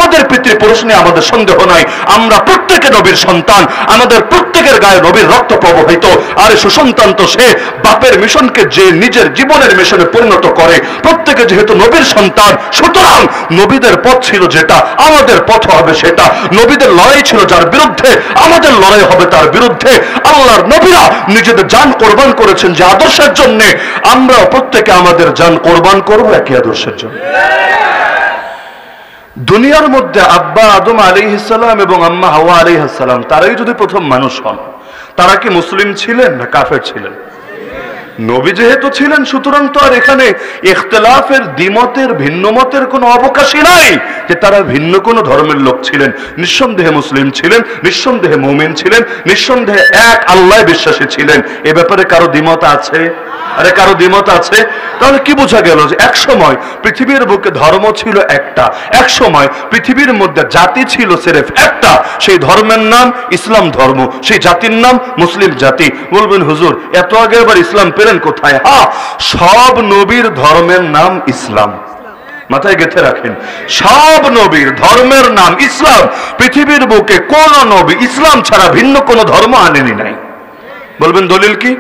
আমাদের পিতৃপুরুষ নিয়ে আমাদের সন্দেহ নাই, আমরা প্রত্যেকে নবীর সন্তান, আমাদের প্রত্যেকের গায়ে নবীর রক্ত প্রবাহিত। আর সুসন্তান তো সে বাপের মিশনকে যে নিজের জীবনের মিশনে পরিণত করে। প্রত্যেকে যেহেতু নবীর সন্তান, সুতরাং নবীদের পথ ছিল যেটা, আমাদের পথ হবে সেটা। নবীদের লড়াই ছিল যার বিরুদ্ধে, আমাদের লড়াই হবে তার বিরুদ্ধে। আল্লাহর নবীরা নিজেদের জান কোরবান করেছেন যে আদর্শের জন্য, আমরা প্রত্যেকে আমাদের জান কোরবান করব একই আদর্শের জন্য। দুনিয়ার মধ্যে আব্বা আদম আলাইহিস সালাম এবং আম্মা হাওয়া আলাইহিস সালাম তারাই যদি প্রথম মানুষ হন, তারা কি মুসলিম ছিলেন না কাফের ছিলেন? নবী যেহেতু ছিলেন, সুতরাং তো আর এখানে ইখতিলাফের, দ্বিমতের, ভিন্ন মতের কোনো অবকাশই নাই যে তারা ভিন্ন কোনো ধর্মের লোক ছিলেন। নিঃসন্দেহে মুসলিম ছিলেন, নিঃসন্দেহে মুমিন ছিলেন, নিঃসন্দেহে এক আল্লাহ বিশ্বাসী ছিলেন। এ ব্যাপারে কারো দ্বিমত আছে? আরে কারো দ্বিমত আছে? তাহলে কি বোঝা গেল যে এক সময় পৃথিবীর বুকে ধর্ম ছিল একটা, এক সময় পৃথিবীর মধ্যে জাতি ছিল সিরেফ একটা, সেই ধর্মের নাম ইসলাম ধর্ম, সেই জাতির নাম মুসলিম জাতি। বলবেন হুজুর এত আগে আবার ইসলাম পেলেন কোথায়? হ্যাঁ, সব নবীর ধর্মের নাম ইসলাম, মাথায় গেঁথে রাখেন। সব নবীর ধর্মের নাম ইসলাম। পৃথিবীর বুকে কোন নবী ইসলাম ছাড়া ভিন্ন কোন ধর্ম আনেনি নাই। বলবেন দলিল কি?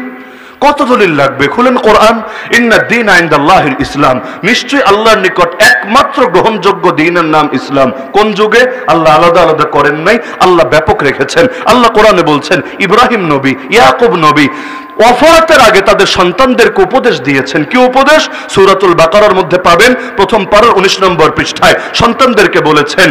কত দলিল লাগবে? খুলেন কোরআন। ইন্না দ্বীনা ইনদাল্লাহিল ইসলাম, নিশ্চয়ই আল্লাহর নিকট একমাত্র গ্রহণযোগ্য দ্বীনের নাম ইসলাম। কোন যুগে? আল্লাহ আলাদা আলাদা করেন নাই, আল্লাহ ব্যাপক রেখেছেন। আল্লাহ কোরআনে বলছেন ইব্রাহিম নবী, ইয়াকুব নবী ওয়াফাতের আগে তাদের সন্তানদেরকে উপদেশ দিয়েছেন। কি উপদেশ? সূরাতুল বাকারার মধ্যে পাবেন, প্রথম পারার 19 নম্বর পৃষ্ঠায় সন্তানদেরকে বলেছেন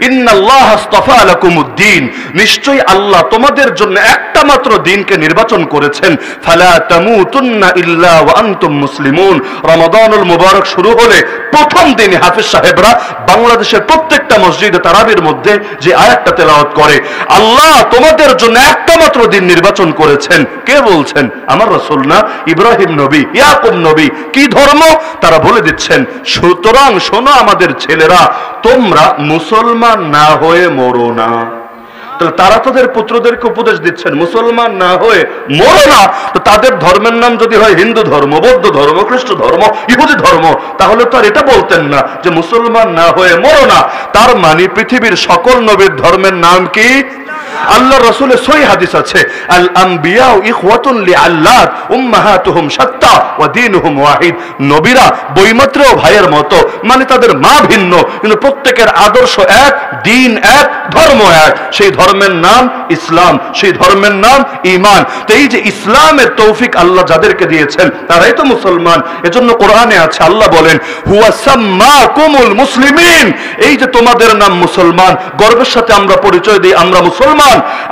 ইন্নাল্লাহা আস্তাফা লাকুমুদ্দীন, নিশ্চয়ই আল্লাহ তোমাদের জন্য একটা মাত্র দ্বীনকে নির্বাচন করেছেন। ফালা তামুতুন্না ইল্লা ওয়া আনতুম মুসলিমুন। রমাদানুল মুবারক শুরু হলে প্রথম দিন হাফেজ সাহেবরা বাংলাদেশের প্রত্যেকটা মসজিদে তারাবির মধ্যে যে আয়াতটা তেলাওয়াত করে, আল্লাহ তোমাদের জন্য একটা মাত্র দিন নির্বাচন করেছেন। কে বলছেন? আমার রাসূল না, ইব্রাহিম নবী, ইয়াকুব নবী। কি ধর্ম? তারা বলে দিচ্ছেন সুতরাং শোনো আমাদের ছেলেরা, তোমরা মুসলমান না হয়ে মরো না। তারা তাদের পুত্রদেরকে উপদেশ দিচ্ছেন মুসলমান না হয়ে মরো না। তো তাদের ধর্মের নাম যদি হয় হিন্দু ধর্ম, বৌদ্ধ ধর্ম, খ্রিস্ট ধর্ম, ইহুদি ধর্ম, তাহলে তো আর এটা বলতেন না যে মুসলমান না হয়ে মরো না। তার মানে পৃথিবীর সকল নবীর ধর্মের নাম কি? আল্লাহ রাসূলের সহিহ হাদিস আছে আল আম্বিয়া ইখওয়াতুন লিআল্লাত উম্মাহাতুহুম শাত্তা ওয়া দীনুহুম ওয়াহিদ। নবীরা বৈমাত্রেয় ভাইয়ের মতো, মানে তাদের মা ভিন্ন কিন্তু প্রত্যেকের আদর্শ এক, দ্বীন এক, ধর্ম এক। সেই ধর্মের নাম ইসলাম, সেই ধর্মের নাম ঈমান। তো এই যে ইসলামের তৌফিক আল্লাহ যাদেরকে দিয়েছেন তারাই তো মুসলমান। এজন্য কোরআনে আছে আল্লাহ বলেন হুয়া সাম্মাকুমুল মুসলিমিন, এই যে তোমাদের নাম মুসলমান, গর্বের সাথে আমরা পরিচয় দিই আমরা মুসলমান।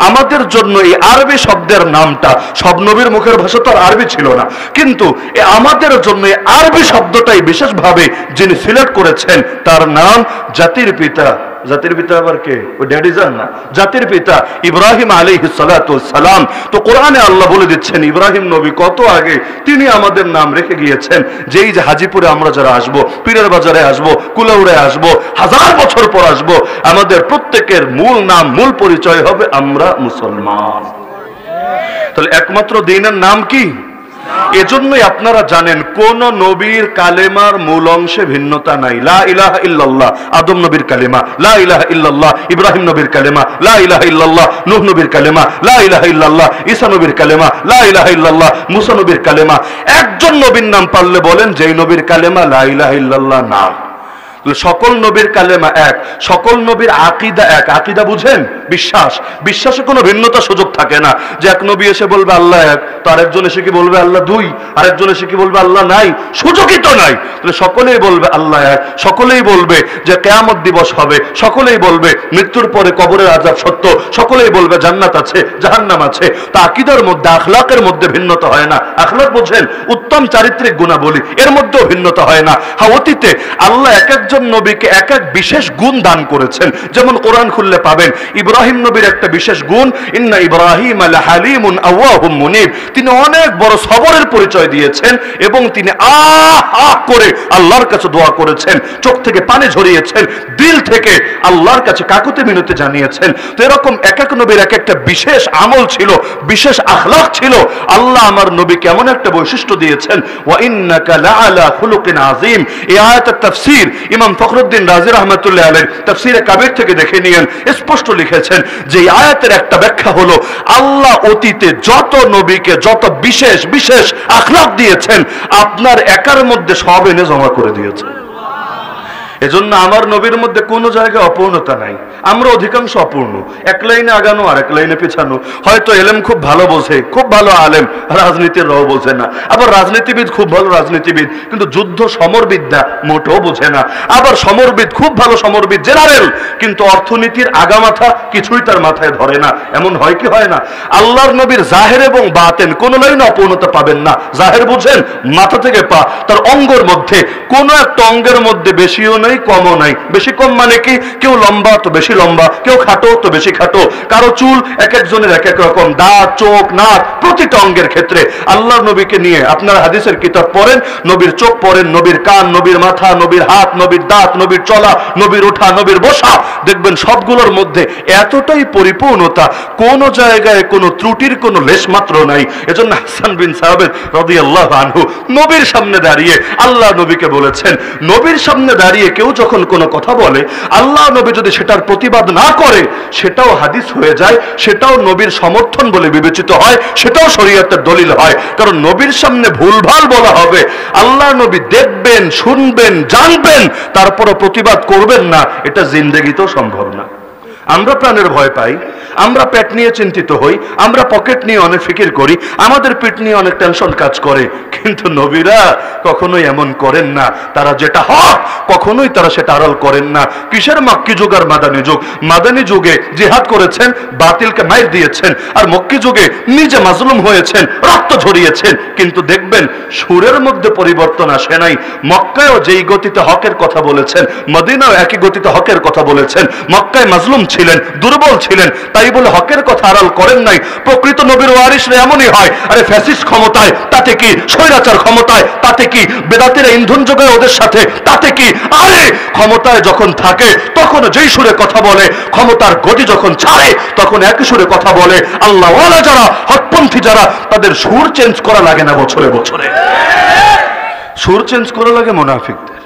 আমাদের জন্য এই আরবি শব্দের নামটা, সব নবীর মুখের ভাষা তো আর আরবি ছিল না, কিন্তু আমাদের জন্য এই আরবি শব্দটাই বিশেষভাবে যিনি সিলেক্ট করেছেন তার নাম জাতির পিতা। জাতির পিতা আবার কে? ওই ড্যাডি যান না, জাতির পিতা ইব্রাহিম আলাইহিস সালাতু ওয়াস সালাম। তো কোরআনে আল্লাহ বলে দিচ্ছেন ইব্রাহিম নবী কত আগে তিনি আমাদের নাম রেখে গিয়েছেন। যেই যে হাজিপুরে আমরা যারা আসবো, পীরের বাজারে আসবো, কুলাউড়ে আসবো, হাজার বছর পর আসবো, আমাদের প্রত্যেকের মূল নাম, মূল পরিচয় হবে আমরা মুসলমান। তাহলে একমাত্র দ্বীনের নাম কি? এজন্যই আপনারা জানেন কোন নবীর কালেমার মূল অংশে ভিন্নতা নাই। লা ইলাহা ইল্লাল্লাহ আদম নবীর কালেমা, লা ইলাহা ইল্লাল্লাহ ইব্রাহিম নবীর কালেমা, লা ইলাহা ইল্লাল্লাহ নূহ নবীর কালেমা, লা ইলাহা ইল্লাল্লাহ ঈসা নবীর কালেমা, লা ইলাহা ইল্লাল্লাহ মুসা নবীর কালেমা। একজন নবীর নাম পারলে বলেন যেই নবীর কালেমা লা ইলাহা ইল্লাল্লাহ না। সকল নবীর কালেমা এক, সকল নবীর আকীদা এক। আকীদা বুঝেন? বিশ্বাস। বিশ্বাসে কোনো ভিন্নতা সুযোগ থাকে না যে এক নবী এসে বলবে আল্লাহ এক, তো আরেকজন এসে কি বলবে আল্লাহ দুই, আরেকজন এসে কি বলবে আল্লাহ নাই, সুযোগই তো নাই। তাহলে সকলেই বলবে আল্লাহ এক, সকলেই বলবে যে কিয়ামত দিবস হবে, সকলেই বলবে মৃত্যুর পরে কবরের আযাব সত্য, সকলেই বলবে জান্নাত আছে, জাহান্নাম আছে। তা আকীদার মধ্যে, আখলাকের মধ্যে ভিন্নতা হয় না। আখলাক বুঝেন? উত্তম চারিত্রিক গুণাবলী, এর মধ্যেও ভিন্নতা হয় না। হ্যাঁ, অতীতে আল্লাহ এক একজন নবীকে এক এক বিশেষ গুণ দান করেছেন। যেমন কোরআন খুললে পাবেন ইব্রাহিম নবীর একটা বিশেষ গুণ ইন্না ইব্রাহিম লাহালিমুন আওয়াহুম মুনিব, তিনি অনেক বড় সবরের পরিচয় দিয়েছেন এবং তিনি আহ আহ করে আল্লাহর কাছে দোয়া করেছেন, চোখ থেকে পানি ঝরিয়েছেন, দিল থেকে আল্লাহর কাছে কাকুতি মিনতি জানিয়েছেন। তো এরকম এক এক নবীর এক একটা বিশেষ আমল ছিল, বিশেষ আখলাক ছিল। আল্লাহ আমার নবীকে এমন একটা বৈশিষ্ট্য দিয়েছেন ওয়া ইন্নাকা লাআলা খুলুকিন আযীম। এই আয়াতের তাফসীর ইমাম ইমাম ফখরুদ্দিন রাজি রাহমাতুল্লাহ আলাইহি তাফসীরে কাবীর থেকে দেখে নিয়েন, স্পষ্ট লিখেছেন যে এই আয়াতের একটা ব্যাখ্যা হলো আল্লাহ অতীতে যত নবীকে যত বিশেষ বিশেষ আখলাক দিয়েছেন আপনার একার মধ্যে সব এনে জমা করে দিয়েছেন। এজন্য আমার নবীর মধ্যে কোনো জায়গায় অপূর্ণতা নাই। আমরা অধিকাংশ অপূর্ণ, এক লাইনে আগানো আর এক লাইনে পিছানো। হয়তো এলেম খুব ভালো বোঝে, খুব ভালো আলেম, রাজনীতির রও বোঝে না। আবার রাজনীতিবিদ খুব ভালো রাজনীতিবিদ, কিন্তু যুদ্ধ সমরবিদ্যা মোটেও বোঝে না। আবার সমরবিদ খুব ভালো সমরবিদ, জেনারেল, কিন্তু অর্থনীতির আগামাথা কিছুই তার মাথায় ধরে না। এমন হয় কি হয় না? আল্লাহর নবীর জাহের এবং বাতেন কোন লাইনে অপূর্ণতা পাবেন না। জাহের বুঝেন, মাথা থেকে পা, তার অঙ্গের মধ্যে কোন একটা অঙ্গের মধ্যে বেশিও নাই কমও নাই। বেশি কম মানে কি? কেউ লম্বা তো বেশি লম্বা, কেউ খাটো তো বেশি খাটো, কারো চুল এক একজনের এক এক রকম, দাঁত চোখ নাক প্রতিটা অঙ্গের ক্ষেত্রে। আল্লাহর নবীকে নিয়ে আপনারা হাদিসের কিতাব পড়েন, নবীর চোখ পড়েন, নবীর কান, নবীর মাথা, নবীর হাত, নবীর দাঁত, নবীর চলা, নবীর ওঠা, নবীর বসা, দেখবেন সবগুলোর মধ্যে এতটাই পরিপূর্ণতা, কোন জায়গায় কোনো ত্রুটির কোনো লেশ মাত্র নাই। এজন্য হাসান বিন সাহাবেদ রাদিয়াল্লাহু আনহু নবীর সামনে দাঁড়িয়ে আল্লাহ নবীকে বলেছেন, নবীর সামনে দাঁড়িয়ে কেউ যখন কোনো কথা বলে আল্লাহ নবী যদি সেটার প্রতিবাদ না করে সেটাও হাদিস হয়ে যায়, সেটাও নবীর সমর্থন বলে বিবেচিত হয়, সেটাও শরীয়তের দলিল হয়। কারণ নবীর সামনে ভুলভাল বলা হবে, আল্লাহ নবী দেখবেন, শুনবেন, জানবেন, তারপরও প্রতিবাদ করবেন না, এটা জিন্দেগিতেও সম্ভব না। আমরা প্রাণের ভয় পাই, আমরা পেট নিয়ে চিন্তিত হই, আমরা পকেট নিয়ে অনেক ফিকির করি, আমাদের পেট নিয়ে অনেক টেনশন কাজ করে, কিন্তু নবীরা কখনোই এমন করেন না। তারা যেটা হক কখনোই তারা সেটা আড়াল করেন না। কিসের মক্কি যুগ আর মাদানী যুগ? মাদানী যুগে জিহাদ করেছেন, বাতিলকে মাইর দিয়েছেন, আর মক্কি যুগে নিজে মাজলুম হয়েছেন, রক্ত ঝরিয়েছেন, কিন্তু দেখবেন সুরের মধ্যে পরিবর্তন আসে নাই। মক্কায়ও যেই গতিতে হকের কথা বলেছেন, মদিনাও একই গতিতে হকের কথা বলেছেন। মক্কায় মাজলুম ছিলেন, দুর্বল ছিলেন, তাই বলে হকের কথা আড়াল করেন নাই। প্রকৃত নবীর ওয়ারিসরা এমনই হয়। আরে ফ্যাসিস্ট ক্ষমতায় তাতে কি, স্বৈরাচার ক্ষমতায় তাতে কি, বেদাতের ইন্ধন যোগায় ওদের সাথে তাতে কি, আরে ক্ষমতায় যখন থাকে তখন যেই সুরে কথা বলে, ক্ষমতার গতি যখন ছাড়ে তখন একই সুরে কথা বলে। আল্লাহ ওয়ালা যারা, হকপন্থী যারা, তাদের সুর চেঞ্জ করা লাগে না বছরে বছরে। সুর চেঞ্জ করা লাগে মুনাফিকদের।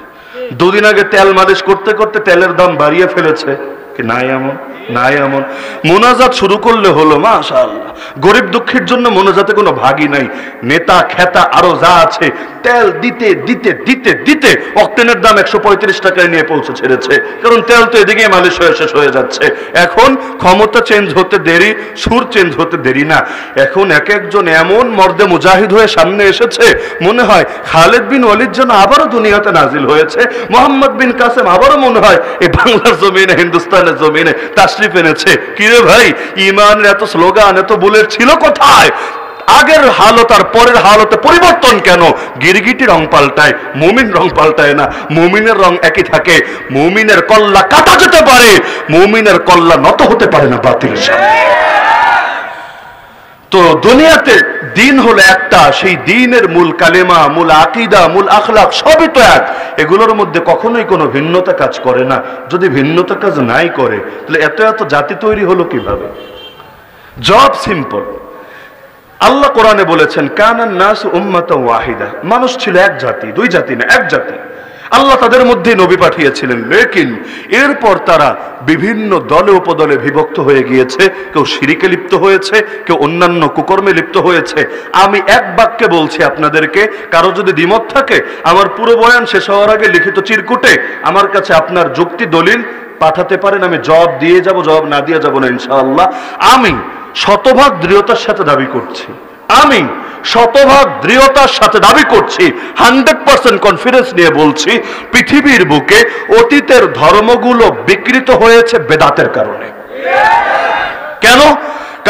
দুদিন আগে তেল মালিশ করতে করতে তেলের দাম বাড়িয়ে ফেলেছে কি নাই এমন? নাই এমন? মোনাজাত শুরু করলে হলো মাশাআল্লাহ, গরিব দুঃখীর জন্য মোনাজাতে কোনো ভাগই নাই। নেতা খেতা আরো যা আছে তেল দিতে দিতে দিতে দিতে অক্টেনের দাম 135 টাকায় নিয়ে পৌঁছে ছেড়েছে। কারণ তেল তো এদিকে মালিশ হয়ে শেষ হয়ে যাচ্ছে। এখন ক্ষমতা চেঞ্জ হতে দেরি, সুর চেঞ্জ হতে দেরি না। এখন এক একজন এমন মর্দে মুজাহিদ হয়ে সামনে এসেছে, মনে হয় খালেদ বিন ওয়ালিদ যেন আবারও দুনিয়াতে নাজিল হয়েছে, মোহাম্মদ বিন কাসেম আবারও মনে হয় এই বাংলার জমিনে, হিন্দুস্তানের জমিনে তাশরিফ এনেছে। কিরে ভাই, ইমানের এত স্লোগান, এত বুলেট ছিল কোথায়? আগের হালত আর পরের হালতে পরিবর্তন কেন? গিরগিটি রং পাল্টায়, মুমিন রং পাল্টায় না। মুমিনের রং একই থাকে। মুমিনের কল্লা কাটা যেতে পারে, মুমিনের কল্লা নত হতে পারে না বাতিলের সামনে। তো দুনিয়াতে দিন হলো একটা, সেই দিনের মূল কালেমা, মূল আকীদা, মূল আখলাক সবই তো এক। এগুলোর মধ্যে কখনোই কোনো ভিন্নতা কাজ করে না। যদি ভিন্নতা কাজ নাই করে তাহলে এত এত জাতি তৈরি হলো কিভাবে? Job simple. আল্লাহ কোরআনে বলেছেন কানান নাস উম্মাতান ওয়াহিদা, মানুষ ছিল এক জাতি, দুই জাতি না, এক জাতি। আল্লাহ তাদের মধ্যে নবী পাঠিয়েছিলেন, লেকিন এরপর তারা বিভিন্ন দলে উপদলে বিভক্ত হয়ে গিয়েছে। কেউ শিরিকে লিপ্ত হয়েছে, কেউ অন্যান্য কুকর্মে লিপ্ত হয়েছে। আমি এক বাক্যে বলছি আপনাদেরকে, কারো যদি দ্বিমত থাকে আমার পুরো বয়ান শেষ হওয়ার আগে লিখিত চিরকুটে আমার কাছে আপনার যুক্তি দলিল পাঠাতে পারেন, আমি জবাব দিয়ে যাব, জবাব না দিয়ে যাব না ইনশাআল্লাহ। আমি শতভাগ দৃঢ়তার সাথে দাবি করছি, আমি শতভাগ দৃঢ়তার সাথে দাবি করছি, 100% কনফিডেন্স নিয়ে বলছি, পৃথিবীর বুকে অতীতের ধর্মগুলো বিকৃত হয়েছে বেদাতের কারণে। কেন?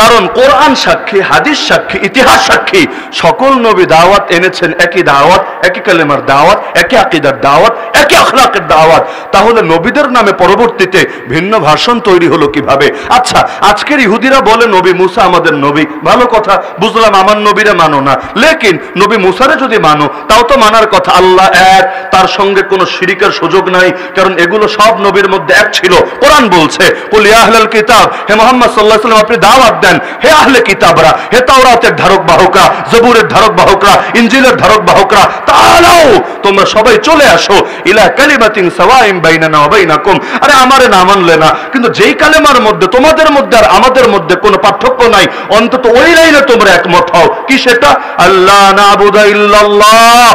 কারণ কোরআন সাক্ষী, হাদিস সাক্ষী, ইতিহাস সাক্ষী, সকল নবী দাওয়াত এনেছেন একই দাওয়াত, একই কালেমার দাওয়াত, একই আকীদার দাওয়াত, একই আখলাকের দাওয়াত। তাহলে নবীদের নামে পরবর্তীতে ভিন্ন ভাষণ তৈরি হলো কিভাবে? আচ্ছা, আজকের ইহুদিরা বলে নবী মুসা আমাদের নবী, ভালো কথা, বুঝলাম, আমার নবীরে মানো না, লেকিন নবী মুসারে যদি মানো তাও তো মানার কথা। আল্লাহ এক, তার সঙ্গে কোনো শিরিকের সুযোগ নাই, কারণ এগুলো সব নবীর মধ্যে এক ছিল। কোরআন বলছে কুল ইয়া আহলাল কিতাব, হে মুহাম্মদ সাল্লাল্লাহু আলাইহি ওয়াসাল্লাম আপনি দাওয়াত দেন বলেন, হে আহলে কিতাবরা, হে তাওরাতের ধারক বাহকরা, জবুরের ধারক বাহকরা, ইনজিলের ধারক বাহকরা, তাআলাও, তোমরা সবাই চলে আসো ইলা কালিমাতিন সাওয়াইন বাইনানা ওয়া বাইনাকুম। আরে আমারে না মানলে না, কিন্তু যেই কালেমার মধ্যে তোমাদের মধ্যে আর আমাদের মধ্যে কোনো পার্থক্য নাই, অন্তত ওই লাইনে তোমরা একমত হও। কি সেটা? আল্লাহ নাবুদা ইল্লাল্লাহ,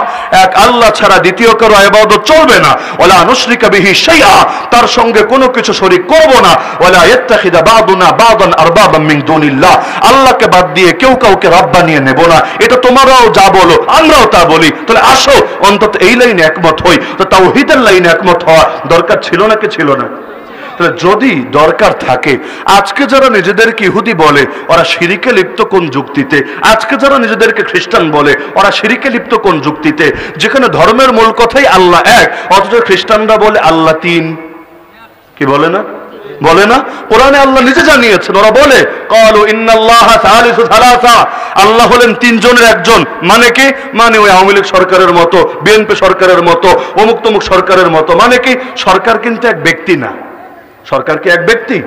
এক আল্লাহ ছাড়া দ্বিতীয় কারো ইবাদত চলবে না। ওয়ালা নুশরিকা বিহি শাইআ, তার সঙ্গে কোনো কিছু শরীক করব না। ওয়ালা ইয়াত্তাখিযা বা'দুনা বা'দান আরবাবাম মিন দুনিল্লাহ, আল্লাহকে বাদ দিয়ে কেউ কাউকে রব বানিয়ে নেব না। এটা তোমরাও যা বলো আমরাও তা বলি। তাহলে আসো অন্তত এই লাইনে একমত হই। তো তাওহীদের লাইনে একমত হওয়া দরকার ছিল না কি ছিল না? তাহলে যদি দরকার থাকে, আজকে যারা নিজেদেরকে ইহুদি বলে ওরা শিরিকে লিপ্ত কোন যুক্তিতে? আজকে যারা নিজেদেরকে খ্রিস্টান বলে ওরা শিরিকে লিপ্ত কোন যুক্তিতে? যেখানে ধর্মের মূল কথাই আল্লাহ এক, অথচ খ্রিস্টানরা বলে আল্লাহ তিন। কি বলে না? বলে না? কোরআনে আল্লাহ নিজে জানিয়েছেন। ওরা বলে ক্বালু ইন্নাল্লাহা সালিসু সালাসা, আল্লাহ হলেন তিনজনের একজন। মানে কি? মানে ওই আওয়ামী লীগ সরকারের মতো, বিএনপি সরকারের মতো, অমুক তমুক সরকারের মতো। মানে কি? সরকার কিন্তু এক ব্যক্তি না। সরকার কি এক ব্যক্তি?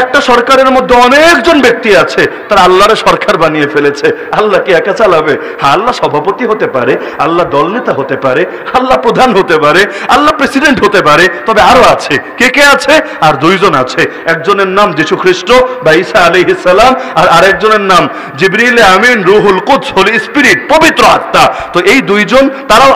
একটা সরকারের মধ্যে অনেকজন ব্যক্তি আছে, তারা আল্লাহরে সরকার বানিয়ে ফেলেছে। আল্লাহ কি একা চালাবে? হ্যাঁ, আল্লাহ সভাপতি হতে পারে, আল্লাহ দলনেতা হতে পারে, আল্লাহ প্রধান হতে পারে, আল্লাহ প্রেসিডেন্ট হতে পারে। তবে আরো আছে। কে কে আছে? আর দুইজন আছে। একজনের নাম যিশু খ্রিস্ট বা ঈসা আলাইহিস সালাম, আর আরেকজনের নাম জিবরিল আমিন, রুহুল কুদস, হোলি স্পিরিট, পবিত্র আত্মা। তো এই দুইজন, তারাও